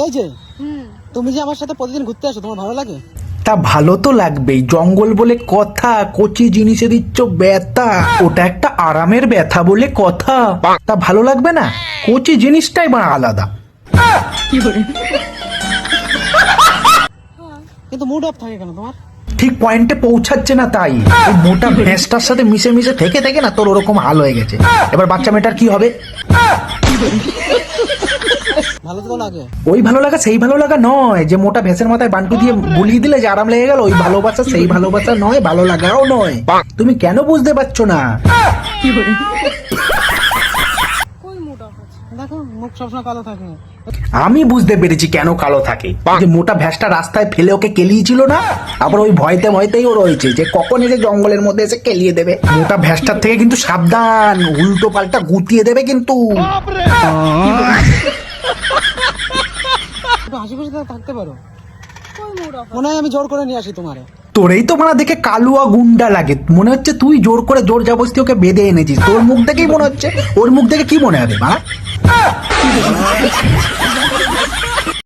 এই যে তুমি যে আমার সাথে প্রতিদিন ঘুরতে আসো, তোমার ভালো লাগে? তা ভালো তো লাগবেই, জঙ্গল বলে কথা, কচি জিনিসে দিচ্ছ ব্যথা, ওটা একটা আরামের ব্যথা বলে কথা। তা ভালো লাগবে না? কচি জিনিসটাই বা আলাদা। কিন্তু মুড অফ থাকে কেন তোমার? ঠিক পয়েন্টে পৌঁছাচ্ছে না, তাই ওই মোটা ভেঁসটার সাথে মিশে মিশে থেকে থেকে না তোর ওরকম হাল হয়ে গেছে। এবার বাচ্চা মেয়েটার কি হবে? ভালো তো লাগে। ওই ভালো লাগা সেই ভালো লাগা নয় যে মোটা ভেসের মাথায় বান্টু দিয়ে বুলিয়ে দিলে যে আরাম লেগে গেল, ওই ভালোবাসা সেই ভালোবাসা নয়, ভালো লাগাও নয়। তুমি কেন বুঝতে পারছো না? দেখো মুখ সবসময় কালো থাকে। আমি বুঝতে পেরেছি কেন কালো থাকে। যে মোটা ভ্যাসটা রাস্তায় ফেলে ওকে কেলিয়েছিল না, আবার ওই ভয়তে ভয়তেই ও রয়েছে যে কখন এসে জঙ্গলের মধ্যে এসে কেলিয়ে দেবে। মোটা ভ্যাসটার থেকে কিন্তু সাবধান, উল্টো পাল্টা গুতিয়ে দেবে কিন্তু। একটু হাসি খুশি থাকতে পারো। মনে হয় আমি জোর করে নিয়ে আসি তোমারে। তোরেই তো মানে দেখে কালুয়া গুন্ডা লাগে, মনে হচ্ছে তুই জোর করে জোর জবরদস্তি ওকে বেঁধে এনেছিস। তোর মুখ দেখেই মনে হচ্ছে, ওর মুখ দেখে কি মনে হবে মা?